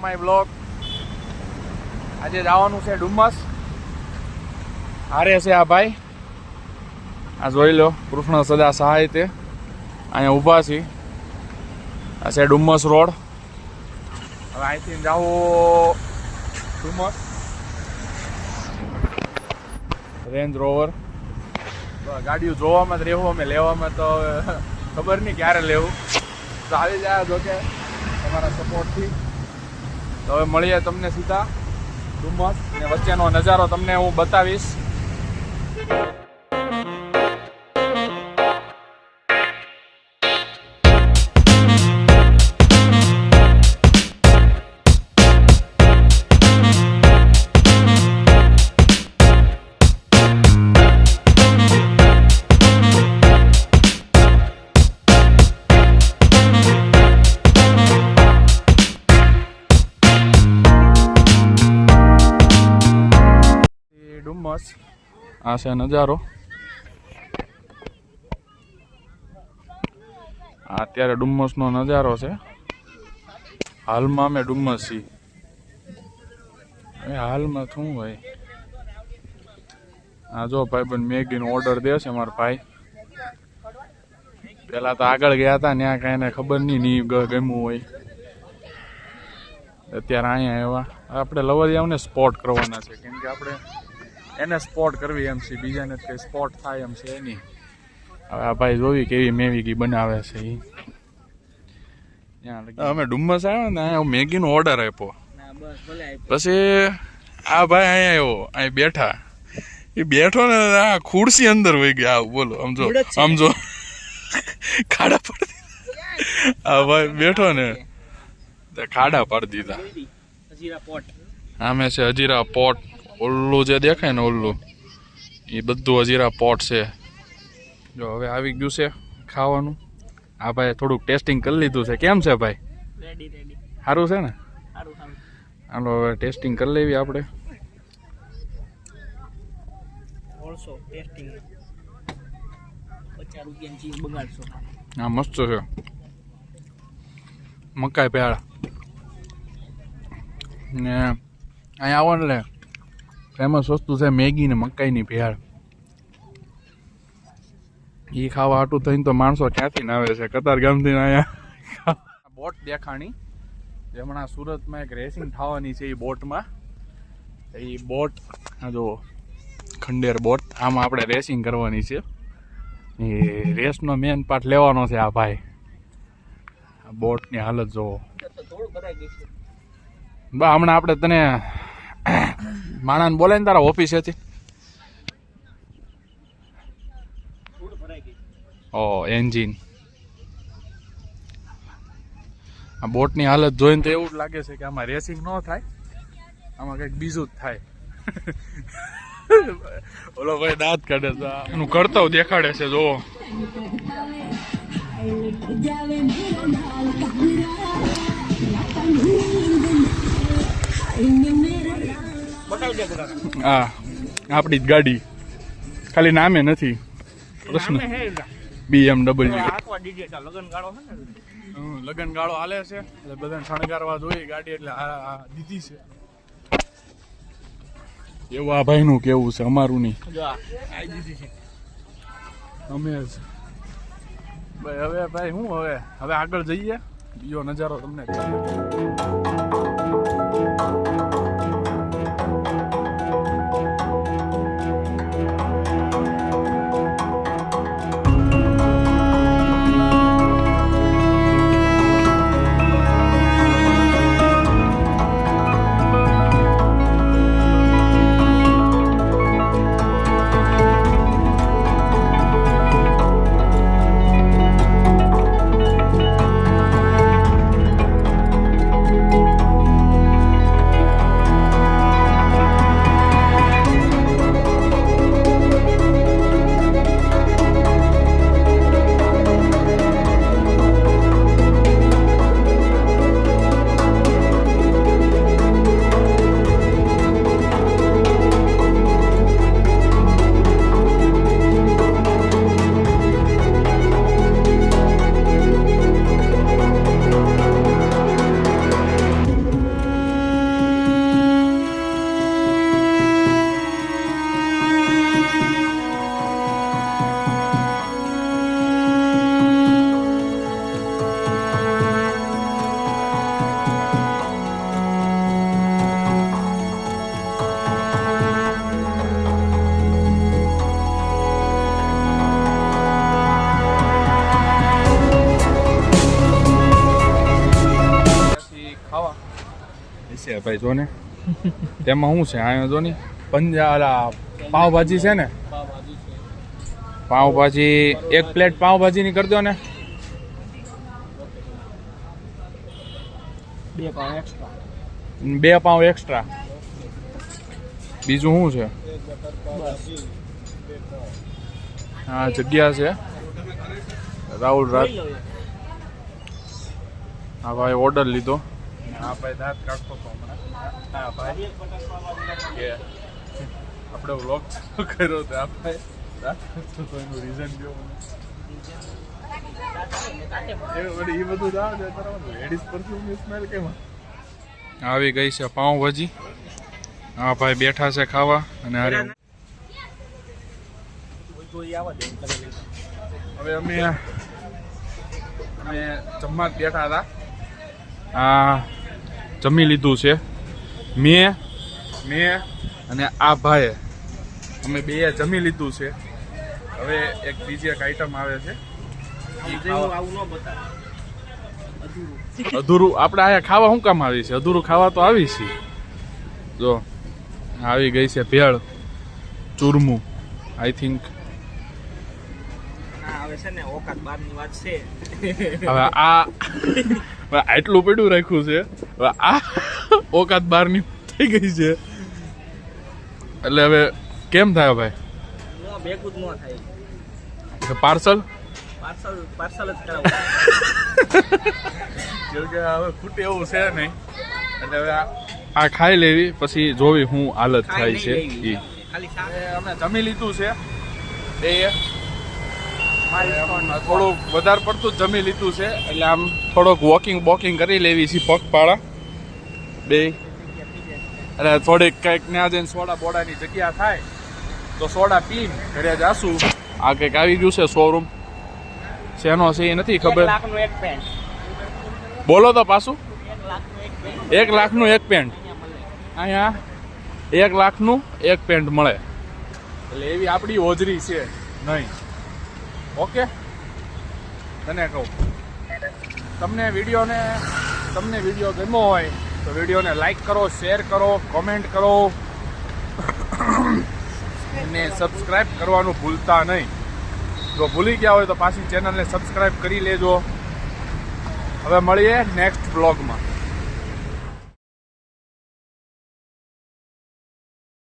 My blog. આજે જવાનું છે ડુમ્મસ. હારે છે આ ભાઈ, આ જોઈ લો કૃષ્ણ સદા સહાય તે અહીંયા ઊભા છીએ. આ છે ડુમ્મસ રોડ. હવે અહીંથી જાવું ડુમ્મસ. રેન્જ રોવર ગાડીઓ જોવામાં જ રહેવું, અમે લેવામાં તો ખબર નહીં ક્યારે લેવું. તો આવી જાય જોકે તમારા સપોર્ટથી. તો હવે મળીએ તમને સીધા ડુમ્મસ ને વચ્ચેનો નજારો તમને હું બતાવીશ. ડુમ્મસ આ છે નજારો. આ અત્યારે ડુમ્મસનો નજારો છે. હાલમાં અમે ડુમ્મસ છીએ. હાલમાં શું હોય, આ જો ભાઈબંધ મેગીનો ઓર્ડર દે છે મારા ભાઈ. પેલા તો આગળ ગયા હતા ત્યાં કઈ એને ખબર નહીં ગમ્યું હોય. અત્યારે અહીંયા એવા આપણે લવરિયાઓને સ્પોટ કરવાના છે, કેમ કે આપણે એને સ્પોટ કરવી એમ છે, બીજાને કઈ સ્પોટ થાય એમ છે નહીં. હવે આ ભાઈ જોવી કેવી મેગી બનાવે છે એ. અમે ડુમ્મસ આવ્યા ને અહીંયા મેગીનો ઓર્ડર આપ્યો. પછી આ ભાઈ અહીંયા આવ્યો, અહીં બેઠા. એ બેઠો ને આ ખુરશી અંદર વહી ગયા. બોલો સમજો ખાડા પાડી દીધા. આ ભાઈ બેઠો ને ખાડા પાડી દીધા. આમે છે હજીરા પોટ. ઓલ્લું જે દેખાય ને ઓલ્લું એ બધું હજીરા પોટ છે. જો હવે આવી ગયું છે ખાવાનું. આ ભાઈ થોડુંક ટેસ્ટિંગ કરી લીધું છે. કેમ છે ભાઈ? સારું છે ને? હાલો હવે ટેસ્ટિંગ કરી લેવી આપણે. હા મસ્ત છે. મકાઈ પેળા ને અહીંયા આવો એટલે ફેમસ વસ્તુ છે મેગી ને મકાઈની ભેળ. એ ખાવા હાટું થઈને તો માણસો ક્યાંથી ના આવે છે, કતાર ગામથી અહીંયા. બોટ દેખાણી હમણાં સુરતમાં એક રેસિંગ થવાની છે. એ બોટમાં એ બોટ જો ખંડેર બોટ, આમાં આપણે રેસિંગ કરવાની છે. એ રેસનો મેન પાર્ટ લેવાનો છે આ ભાઈ. બોટની હાલત જોવો. બા હમણાં આપણે તને માણાને બોલાય ને તારા ઓફિસેથી. ઓ એન્જિન. આ બોટની હાલત જોઈને તો એવું જ લાગે છે કે આમાં રેસિંગ ન થાય, આમાં કંઈક બીજું જ થાય. ઓલો ભાઈ દાંત કાઢે છે, એનું કરતવ દેખાડે છે. જોવો હા આપણી જ ગાડી, ખાલી નામે નથી. પ્રશ્ન BMW લગન ગાળો હાલે છે એટલે બધાને શણગારવા જોઈએ ગાડી, એટલે દીધી છે એવું આ ભાઈનું કેવું છે, અમારું નહીં. અમે જ ભાઈ. હવે ભાઈ શું હવે આગળ જઈએ, બીજો નજારો તમને ખાવા છે ભાઈ જો ને તેમાં શું છે અહીંયા જો ને પંજા પાવભાજી છે ને પાવભાજી એક પ્લેટ પાવભાજી ની કરી દો ને 2 પાવ એક્સ્ટ્રા બીજું શું છે હા જગ્યા છે રાહુલ રાજ હા ભાઈ ઓર્ડર લીધો હા ભાઈ દાંત કાઢતો હતો હમણાં હા ભાઈ આપણે વ્લોગ કર્યો હતો આ ભાઈ દાંત કાઢતો હતો એનું રીઝન જો એ બધું લેડીઝ પરફ્યુમ સ્મેલ કેમ આવી ગઈ છે પાઉંભાજી હા ભાઈ બેઠા છે ખાવા અને અરે હવે અમે જમવા બેઠા હતા આ જમી લીધું છે મેં અને આ ભાઈ અમે બે જમી લીધું છે હવે એક બીજી એક આઈટમ આવે છે અધૂરું આપણે અહીંયા ખાવા શું કામ આવી છે અધૂરું ખાવા તો આવી છે જો આવી ગઈ છે ભેળ ચૂરમું આઈ થિંક હવે આ આટલું પડ્યું રાખ્યું છે હવે આ ઓકાત બારની થઈ ગઈ છે એટલે હવે કેમ થાય ભાઈ પાર્સલ કે હવે ખૂટે એવું છે નહીં એટલે હવે આ ખાઈ લેવી પછી જોવી શું હાલત થાય છે અમે જમી લીધું છે એ થોડુંક વધારે પડતું જ જમી લીધું છે એટલે આમ થોડોક વોકિંગ કરી લેવી છે પગપાળા બે એટલે થોડીક કંઈક ત્યાં જઈને સોડા બોડાની જગ્યા થાય તો સોડા પીને ઘરે જાશું આ કંઈક આવી ગયું છે શોરૂમ શેનો છે એ નથી ખબર બોલો તો પાછું 1 લાખનું એક પેન્ટ અહીંયા 1 લાખનું એક પેન્ટ મળે એટલે એવી આપણી હોજરી છે નહીં ઓકે તને કહું તમને વિડીયો ગમ્યો હોય તો વિડીયોને લાઈક કરો શેર કરો કોમેન્ટ કરો અને સબસ્ક્રાઈબ કરવાનું ભૂલતા નહીં જો ભૂલી ગયા હોય તો પાછી ચેનલને સબસ્ક્રાઈબ કરી લેજો હવે મળીએ નેક્સ્ટ બ્લોગમાં